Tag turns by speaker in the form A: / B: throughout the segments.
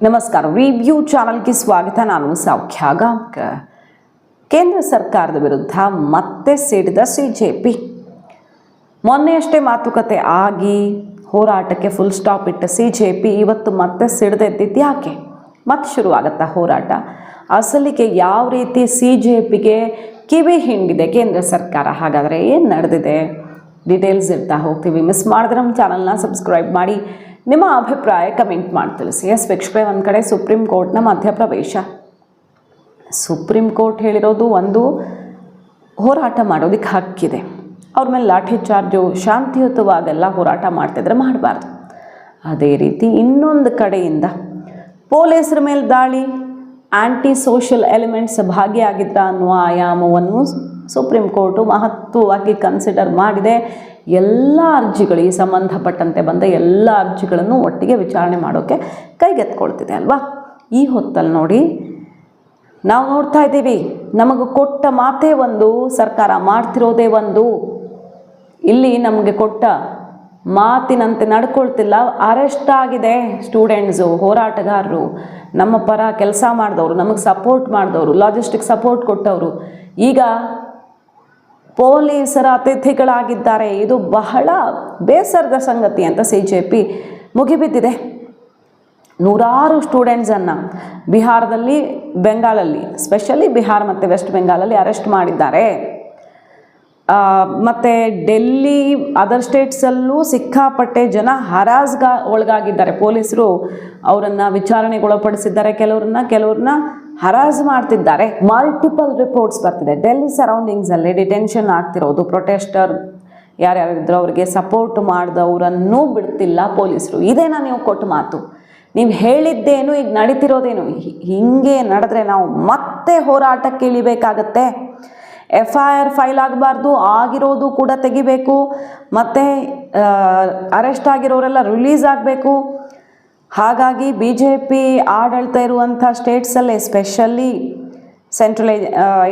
A: ನಮಸ್ಕಾರ. ರಿವ್ಯೂ ಚಾನಲ್ಗೆ ಸ್ವಾಗತ. ನಾನು ಸೌಖ್ಯ ಗಾಂವ್ಕರ್. ಕೇಂದ್ರ ಸರ್ಕಾರದ ವಿರುದ್ಧ ಮತ್ತೆ ಸಿಡಿದ ಸಿಜೆಪಿ. ಮೊನ್ನೆಯಷ್ಟೇ ಮಾತುಕತೆ ಆಗಿ ಹೋರಾಟಕ್ಕೆ ಫುಲ್ ಸ್ಟಾಪ್ ಇಟ್ಟ ಸಿಜೆಪಿ ಇವತ್ತು ಮತ್ತೆ ಸಿಡಿದೆದ್ದಿದ್ದು ಯಾಕೆ? ಮತ್ತೆ ಶುರುವಾಗುತ್ತಾ ಹೋರಾಟ? ಅಸಲಿಗೆ ಯಾವ ರೀತಿ ಸಿಜೆಪಿಗೆ ಕಿವಿ ಹಿಂಡಿದೆ ಕೇಂದ್ರ ಸರ್ಕಾರ? ಹಾಗಾದರೆ ಏನು ನಡೆದಿದೆ? ಡೀಟೇಲ್ಸ್ ಇರ್ತಾ ಹೋಗ್ತೀವಿ. ಮಿಸ್ ಮಾಡಿದ್ರೆ ನಮ್ಮ ಚಾನಲ್ನ ಸಬ್ಸ್ಕ್ರೈಬ್ ಮಾಡಿ ನಿಮ್ಮ ಅಭಿಪ್ರಾಯ ಕಮೆಂಟ್ ಮಾಡಿ ತಿಳಿಸಿ. ಎಸ್ ವೀಕ್ಷಕರೇ, ಒಂದು ಕಡೆ ಸುಪ್ರೀಂ ಕೋರ್ಟ್ನ ಮಧ್ಯಪ್ರವೇಶ. ಸುಪ್ರೀಂ ಕೋರ್ಟ್ ಹೇಳಿರೋದು ಒಂದು, ಹೋರಾಟ ಮಾಡೋದಕ್ಕೆ ಹಕ್ಕಿದೆ. ಅವ್ರ ಮೇಲೆ ಲಾಠಿ ಚಾರ್ಜು ಶಾಂತಿಯುತವಾಗೆಲ್ಲ ಹೋರಾಟ ಮಾಡ್ತಿದ್ರೆ ಮಾಡಬಾರ್ದು. ಅದೇ ರೀತಿ ಇನ್ನೊಂದು ಕಡೆಯಿಂದ ಪೊಲೀಸರ ಮೇಲೆ ದಾಳಿ, ಆ್ಯಂಟಿ ಸೋಷಿಯಲ್ ಎಲಿಮೆಂಟ್ಸ್ ಭಾಗಿಯಾಗಿದ್ರ ಅನ್ನುವ ಆಯಾಮವನ್ನು ಸುಪ್ರೀಂ ಕೋರ್ಟು ಮಹತ್ವವಾಗಿ ಕನ್ಸಿಡರ್ ಮಾಡಿದೆ. ಎಲ್ಲ ಅರ್ಜಿಗಳಿಗೆ ಸಂಬಂಧಪಟ್ಟಂತೆ ಬಂದ ಎಲ್ಲ ಅರ್ಜಿಗಳನ್ನು ಒಟ್ಟಿಗೆ ವಿಚಾರಣೆ ಮಾಡೋಕ್ಕೆ ಕೈಗೆತ್ಕೊಳ್ತಿದೆ ಅಲ್ವಾ? ಈ ಹೊತ್ತಲ್ಲಿ ನೋಡಿ, ನಾವು ನೋಡ್ತಾ ಇದ್ದೀವಿ, ನಮಗೆ ಕೊಟ್ಟ ಮಾತೇ ಒಂದು, ಸರ್ಕಾರ ಮಾಡ್ತಿರೋದೇ ಒಂದು. ಇಲ್ಲಿ ನಮಗೆ ಕೊಟ್ಟ ಮಾತಿನಂತೆ ನಡ್ಕೊಳ್ತಿಲ್ಲ. ಅರೆಸ್ಟ್ ಆಗಿದೆ ಸ್ಟೂಡೆಂಟ್ಸು, ಹೋರಾಟಗಾರರು, ನಮ್ಮ ಪರ ಕೆಲಸ ಮಾಡಿದವರು, ನಮಗೆ ಸಪೋರ್ಟ್ ಮಾಡಿದವರು, ಲಾಜಿಸ್ಟಿಕ್ ಸಪೋರ್ಟ್ ಕೊಟ್ಟವರು ಈಗ ಪೊಲೀಸರ ಅತಿಥಿಗಳಾಗಿದ್ದಾರೆ. ಇದು ಬಹಳ ಬೇಸರದ ಸಂಗತಿ ಅಂತ ಸಿಜೆಪಿ ಮುಗಿಬಿದ್ದಿದೆ. ನೂರಾರು ಸ್ಟೂಡೆಂಟ್ಸನ್ನು ಬಿಹಾರದಲ್ಲಿ, ಬೆಂಗಾಲಲ್ಲಿ, ಸ್ಪೆಷಲಿ ಬಿಹಾರ ಮತ್ತು ವೆಸ್ಟ್ ಬೆಂಗಾಲಲ್ಲಿ ಅರೆಸ್ಟ್ ಮಾಡಿದ್ದಾರೆ. ಮತ್ತು ಡೆಲ್ಲಿ, ಅದರ್ ಸ್ಟೇಟ್ಸಲ್ಲೂ ಸಿಕ್ಕಾಪಟ್ಟೆ ಜನ ಒಳಗಾಗಿದ್ದಾರೆ. ಪೊಲೀಸರು ಅವರನ್ನು ವಿಚಾರಣೆಗೊಳಪಡಿಸಿದ್ದಾರೆ, ಕೆಲವ್ರನ್ನ ಹರಾಜು ಮಾಡ್ತಿದ್ದಾರೆ. ಮಲ್ಟಿಪಲ್ ರಿಪೋರ್ಟ್ಸ್ ಬರ್ತಿದೆ. ಡೆಲ್ಲಿ ಸರೌಂಡಿಂಗ್ಸಲ್ಲಿ ಡಿಟೆನ್ಷನ್ ಆಗ್ತಿರೋದು, ಪ್ರೊಟೆಸ್ಟರ್ ಯಾರ್ಯಾರಿದ್ರು ಅವರಿಗೆ ಸಪೋರ್ಟ್ ಮಾಡಿದವರನ್ನೂ ಬಿಡ್ತಿಲ್ಲ ಪೊಲೀಸರು. ಇದೇನಾ ನೀವು ಕೊಟ್ಟ ಮಾತು? ನೀವು ಹೇಳಿದ್ದೇನು, ಈಗ ನಡೀತಿರೋದೇನು? ಹೀಗೆ ನಡೆದ್ರೆ ನಾವು ಮತ್ತೆ ಹೋರಾಟಕ್ಕೆ ಇಳಿಬೇಕಾಗತ್ತೆ. FIR ಫೈಲ್ ಆಗಬಾರ್ದು, ಆಗಿರೋದು ಕೂಡ ತೆಗಿಬೇಕು, ಮತ್ತು ಅರೆಸ್ಟ್ ಆಗಿರೋರೆಲ್ಲ ರಿಲೀಸ್ ಆಗಬೇಕು. ಹಾಗಾಗಿ BJP ಆಡಳಿತ ಇರುವಂಥ ಸ್ಟೇಟ್ಸಲ್ಲಿ, especially central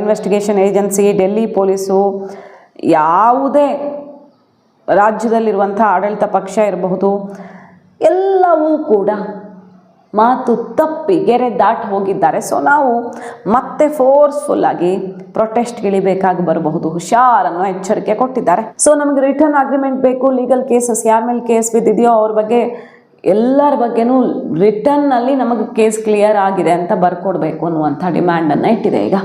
A: investigation agency, Delhi police, ಯಾವುದೇ ರಾಜ್ಯದಲ್ಲಿರುವಂಥ ಆಡಳಿತ ಪಕ್ಷ ಇರಬಹುದು, ಎಲ್ಲವೂ ಕೂಡ ಮಾತು ತಪ್ಪಿ ಗೆರೆ ದಾಟಿ ಹೋಗಿದ್ದಾರೆ. ಸೊ ನಾವು ಮತ್ತೆ ಫೋರ್ಸ್ಫುಲ್ಲಾಗಿ ಪ್ರೊಟೆಸ್ಟ್ಗೆ ಇಳಿಬೇಕಾಗಿ ಬರಬಹುದು, ಹುಷಾರನ್ನು ಎಚ್ಚರಿಕೆ ಕೊಟ್ಟಿದ್ದಾರೆ. ಸೊ ನಮಗೆ ರಿಟರ್ನ್ ಅಗ್ರಿಮೆಂಟ್ ಬೇಕು, ಲೀಗಲ್ ಕೇಸಸ್ ಯಾರ ಮೇಲೆ ಕೇಸ್ ಬಿದ್ದಿದೆಯೋ ಅವ್ರ ಬಗ್ಗೆ, ಎಲ್ಲರ ಬಗ್ಗೆನೂ ರಿಟರ್ನಲ್ಲಿ ನಮಗೆ ಕೇಸ್ ಕ್ಲಿಯರ್ ಆಗಿದೆ ಅಂತ ಬರ್ಕೊಡ್ಬೇಕು ಅನ್ನುವಂಥ ಡಿಮ್ಯಾಂಡನ್ನು ಇಟ್ಟಿದೆ. ಈಗ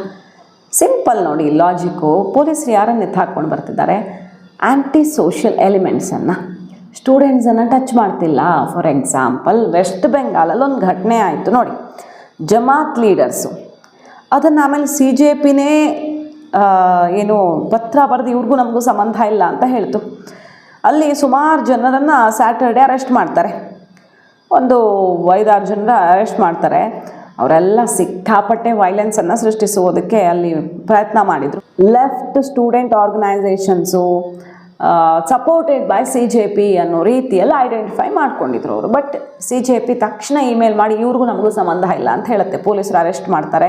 A: ಸಿಂಪಲ್ ನೋಡಿ ಲಾಜಿಕ್ಕು. ಪೊಲೀಸರು ಯಾರನ್ನು ಎತ್ತಾಕೊಂಡು ಬರ್ತಿದ್ದಾರೆ? ಆ್ಯಂಟಿ ಸೋಷಿಯಲ್ ಎಲಿಮೆಂಟ್ಸನ್ನು, ಸ್ಟೂಡೆಂಟ್ಸನ್ನು ಟಚ್ ಮಾಡ್ತಿಲ್ಲ. ಫಾರ್ ಎಕ್ಸಾಂಪಲ್, ವೆಸ್ಟ್ ಬೆಂಗಾಲಲ್ಲಿ ಒಂದು ಘಟನೆ ಆಯಿತು ನೋಡಿ, ಜಮಾತ್ ಲೀಡರ್ಸು. ಅದನ್ನು ಆಮೇಲೆ ಸಿಜೆಪಿನೇ ಏನು ಪತ್ರ ಬರೆದು ಇವ್ರಿಗೂ ನಮಗೂ ಸಂಬಂಧ ಇಲ್ಲ ಅಂತ ಹೇಳ್ತು. ಅಲ್ಲಿ ಸುಮಾರು ಜನರನ್ನು ಸ್ಯಾಟರ್ಡೆ ಅರೆಸ್ಟ್ ಮಾಡ್ತಾರೆ, ಒಂದು 5-6 ಜನರ ಅರೆಸ್ಟ್ ಮಾಡ್ತಾರೆ. ಅವರೆಲ್ಲ ಸಿಕ್ಕಾಪಟ್ಟೆ ವೈಲೆನ್ಸನ್ನು ಸೃಷ್ಟಿಸುವುದಕ್ಕೆ ಅಲ್ಲಿ ಪ್ರಯತ್ನ ಮಾಡಿದರು. Left student organisations supported by CJP ಅನ್ನೋ ರೀತಿಯಲ್ಲಿ ಐಡೆಂಟಿಫೈ ಮಾಡ್ಕೊಂಡಿದ್ರು ಅವರು. ಬಟ್ ಸಿಜೆಪಿ ತಕ್ಷಣ ಇಮೇಲ್ ಮಾಡಿ ಇವ್ರಿಗೂ ನಮಗೂ ಸಂಬಂಧ ಇಲ್ಲ ಅಂತ ಹೇಳುತ್ತೆ. ಪೊಲೀಸರು ಅರೆಸ್ಟ್ ಮಾಡ್ತಾರೆ.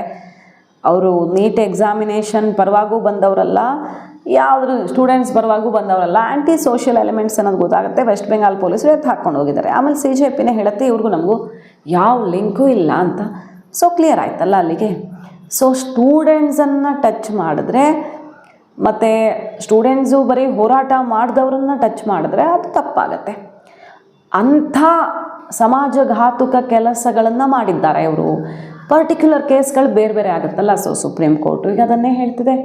A: ಅವರು ನೀಟ್ ಎಕ್ಸಾಮಿನೇಷನ್ ಪರವಾಗೂ ಬಂದವರಲ್ಲ, ಯಾವುದ್ರ ಸ್ಟೂಡೆಂಟ್ಸ್ ಪರವಾಗೂ ಬಂದವರಲ್ಲ, ಆ್ಯಂಟಿ ಸೋಷಿಯಲ್ ಎಲಿಮೆಂಟ್ಸ್ ಅನ್ನೋದು ಗೊತ್ತಾಗುತ್ತೆ. ವೆಸ್ಟ್ ಬೆಂಗಾಲ್ ಪೊಲೀಸರು ಎತ್ತು ಹಾಕ್ಕೊಂಡು ಹೋಗಿದ್ದಾರೆ. ಆಮೇಲೆ ಸಿಜೆಪಿನೇ ಹೇಳುತ್ತೆ ಇವ್ರಿಗೂ ನಮಗೂ ಯಾವ ಲಿಂಕು ಇಲ್ಲ ಅಂತ. ಸೊ ಕ್ಲಿಯರ್ ಆಯ್ತಲ್ಲ ಅಲ್ಲಿಗೆ. ಸೊ ಸ್ಟೂಡೆಂಟ್ಸನ್ನು ಟಚ್ ಮಾಡಿದ್ರೆ, ಮತ್ತು ಸ್ಟೂಡೆಂಟ್ಸು ಬರೀ ಹೋರಾಟ ಮಾಡಿದವ್ರನ್ನ ಟಚ್ ಮಾಡಿದ್ರೆ ಅದು ತಪ್ಪಾಗತ್ತೆ. ಅಂಥ ಸಮಾಜಘಾತುಕ ಕೆಲಸಗಳನ್ನು ಮಾಡಿದ್ದಾರೆ ಇವರು. ಪರ್ಟಿಕ್ಯುಲರ್ ಕೇಸ್ಗಳು ಬೇರೆ ಬೇರೆ ಆಗುತ್ತಲ್ಲ. ಸೊ ಸುಪ್ರೀಂ ಕೋರ್ಟು ಈಗ ಅದನ್ನೇ ಹೇಳ್ತಿದೆ.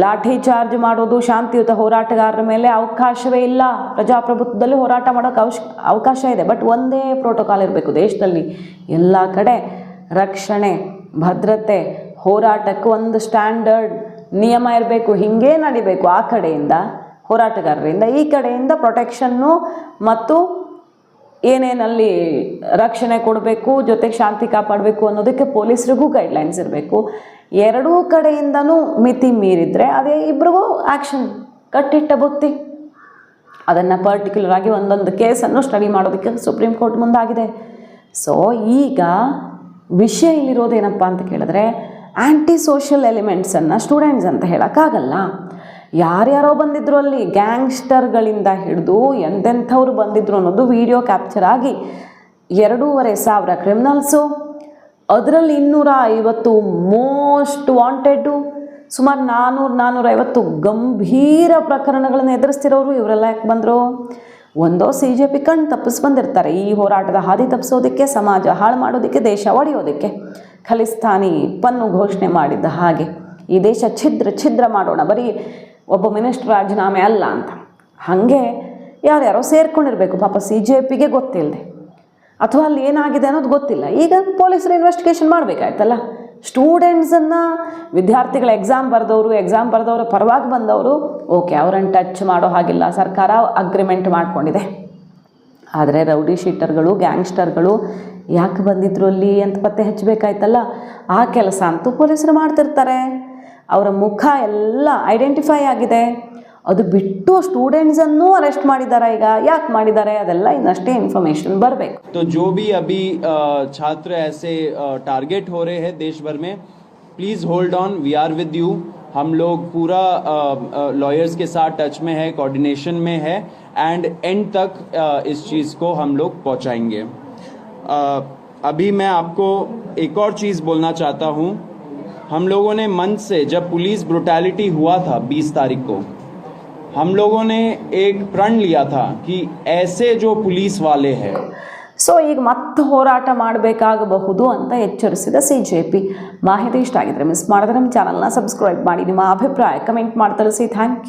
A: ಲಾಠಿ ಚಾರ್ಜ್ ಮಾಡೋದು ಶಾಂತಿಯುತ ಹೋರಾಟಗಾರರ ಮೇಲೆ ಅವಕಾಶವೇ ಇಲ್ಲ. ಪ್ರಜಾಪ್ರಭುತ್ವದಲ್ಲಿ ಹೋರಾಟ ಮಾಡೋಕ್ಕೆ ಅವಕಾಶ ಇದೆ, ಬಟ್ ಒಂದೇ ಪ್ರೋಟೋಕಾಲ್ ಇರಬೇಕು ದೇಶದಲ್ಲಿ. ಎಲ್ಲ ಕಡೆ ರಕ್ಷಣೆ, ಭದ್ರತೆ, ಹೋರಾಟಕ್ಕೆ ಒಂದು ಸ್ಟ್ಯಾಂಡರ್ಡ್ ನಿಯಮ ಇರಬೇಕು. ಹೀಗೆ ನಡಿಬೇಕು. ಆ ಕಡೆಯಿಂದ ಹೋರಾಟಗಾರರಿಂದ, ಈ ಕಡೆಯಿಂದ ಪ್ರೊಟೆಕ್ಷನ್ನು ಮತ್ತು ಏನೇನಲ್ಲಿ ರಕ್ಷಣೆ ಕೊಡಬೇಕು, ಜೊತೆಗೆ ಶಾಂತಿ ಕಾಪಾಡಬೇಕು ಅನ್ನೋದಕ್ಕೆ ಪೊಲೀಸರಿಗೂ ಗೈಡ್ಲೈನ್ಸ್ ಇರಬೇಕು. ಎರಡೂ ಕಡೆಯಿಂದನೂ ಮಿತಿ ಮೀರಿದರೆ ಅದೇ ಇಬ್ಬರಿಗೂ ಆ್ಯಕ್ಷನ್, ಕಟ್ಟಿಟ್ಟ ಬುತ್ತಿ. ಅದನ್ನು ಪರ್ಟಿಕ್ಯುಲರ್ ಆಗಿ ಒಂದೊಂದು ಕೇಸನ್ನು ಸ್ಟಡಿ ಮಾಡೋದಕ್ಕೆ ಸುಪ್ರೀಂ ಕೋರ್ಟ್ ಮುಂದಾಗಿದೆ. ಸೊ ಈಗ ವಿಷಯ ಇಲ್ಲಿರೋದೇನಪ್ಪ ಅಂತ ಕೇಳಿದ್ರೆ, ಆ್ಯಂಟಿ ಸೋಷಿಯಲ್ ಎಲಿಮೆಂಟ್ಸನ್ನು ಸ್ಟೂಡೆಂಟ್ಸ್ ಅಂತ ಹೇಳೋಕ್ಕಾಗಲ್ಲ. ಯಾರ್ಯಾರೋ ಬಂದಿದ್ರು, ಅಲ್ಲಿ ಗ್ಯಾಂಗ್ಸ್ಟರ್ಗಳಿಂದ ಹಿಡಿದು ಎಂತೆಂಥವ್ರು ಬಂದಿದ್ರು ಅನ್ನೋದು ವಿಡಿಯೋ ಕ್ಯಾಪ್ಚರ್ ಆಗಿ 2,500 ಕ್ರಿಮಿನಲ್ಸು, ಅದರಲ್ಲಿ 250 ಮೋಸ್ಟ್ ವಾಂಟೆಡ್ಡು, ಸುಮಾರು 400-450 ಗಂಭೀರ ಪ್ರಕರಣಗಳನ್ನು ಎದುರಿಸ್ತಿರೋರು ಇವರೆಲ್ಲ ಯಾಕೆ ಬಂದರು? ಒಂದೋ CJP ಕಣ್ಣು ತಪ್ಪಿಸಿ ಬಂದಿರ್ತಾರೆ ಈ ಹೋರಾಟದ ಹಾದಿ ತಪ್ಪಿಸೋದಕ್ಕೆ, ಸಮಾಜ ಹಾಳು ಮಾಡೋದಕ್ಕೆ, ದೇಶ ಒಡೆಯೋದಕ್ಕೆ. ಖಲಿಸ್ತಾನಿ ಪನ್ನು ಘೋಷಣೆ ಮಾಡಿದ್ದ ಹಾಗೆ ಈ ದೇಶ ಛಿದ್ರ ಮಾಡೋಣ, ಬರೀ ಒಬ್ಬ ಮಿನಿಸ್ಟರ್ ರಾಜೀನಾಮೆ ಅಲ್ಲ ಅಂತ. ಹಾಗೆ ಯಾರ್ಯಾರೋ ಸೇರ್ಕೊಂಡಿರಬೇಕು ಪಾಪ, CJPಗೆ ಗೊತ್ತಿಲ್ಲದೆ, ಅಥವಾ ಅಲ್ಲಿ ಏನಾಗಿದೆ ಅನ್ನೋದು ಗೊತ್ತಿಲ್ಲ. ಈಗ ಪೊಲೀಸರು ಇನ್ವೆಸ್ಟಿಗೇಷನ್ ಮಾಡಬೇಕಾಯ್ತಲ್ಲ. ಸ್ಟೂಡೆಂಟ್ಸನ್ನು, ವಿದ್ಯಾರ್ಥಿಗಳ ಎಕ್ಸಾಮ್ ಬರೆದವರ ಪರವಾಗಿ ಬಂದವರು ಓಕೆ, ಅವರನ್ನು ಟಚ್ ಮಾಡೋ ಹಾಗಿಲ್ಲ, ಸರ್ಕಾರ ಅಗ್ರಿಮೆಂಟ್ ಮಾಡಿಕೊಂಡಿದೆ. ಆದರೆ ರೌಡಿ ಶೀಟರ್ಗಳು, ಗ್ಯಾಂಗ್ಸ್ಟರ್ಗಳು ಯಾಕೆ ಬಂದಿದ್ರು ಅಲ್ಲಿ ಅಂತ ಪತ್ತೆ ಹಚ್ಚಬೇಕಾಯ್ತಲ್ಲ. ಆ ಕೆಲಸ ಅಂತೂ ಪೊಲೀಸರು ಮಾಡ್ತಿರ್ತಾರೆ. ಅವರ ಮುಖ ಎಲ್ಲ ಐಡೆಂಟಿಫೈ ಆಗಿದೆ. ಅದು ಬಿಟ್ಟು ಸ್ಟೂಡೆಂಟ್ಸನ್ನು ಅರೆಸ್ಟ್ ಮಾಡಿದ್ದಾರೆ. ಈಗ ಯಾಕೆ ಮಾಡಿದ್ದಾರೆ ಅದೆಲ್ಲ ಇನ್ನಷ್ಟೇ ಇನ್ಫಾರ್ಮೇಷನ್ ಬರಬೇಕು.
B: तो जो भी अभी छात्र ऐसे टारगेट हो रहे हैं देश भर में, please hold on, we are with you. हम लोग पूरा लॉयर्स के साथ टच में है, कोऑर्डिनेशन में है, एंड एंड तक इस चीज़ को हम लोग पहुंचाएंगे. अभी मैं आपको एक और चीज़ बोलना चाहता हूं. हम लोगों ने मन से, जब पुलिस ब्रुटैलिटी हुआ था 20 तारीख को, हम लोगों ने एक प्रण लिया था कि ऐसे जो पुलिस वाले हैं.
A: ಸೊ ಈಗ ಮತ್ತೆ ಹೋರಾಟ ಮಾಡಬೇಕಾಗಬಹುದು ಅಂತ ಎಚ್ಚರಿಸಿದ CJP. ಮಾಹಿತಿ ಇಷ್ಟ ಆಗಿದ್ರೆ ಮಿಸ್ ಮಾಡಿದ್ರೆ ನಮ್ಮ ಚಾನಲ್ನ ಸಬ್ಸ್ಕ್ರೈಬ್ ಮಾಡಿ, ನಿಮ್ಮ ಅಭಿಪ್ರಾಯ ಕಮೆಂಟ್ ಮಾಡಿ ತಿಳಿಸಿ. Thank you.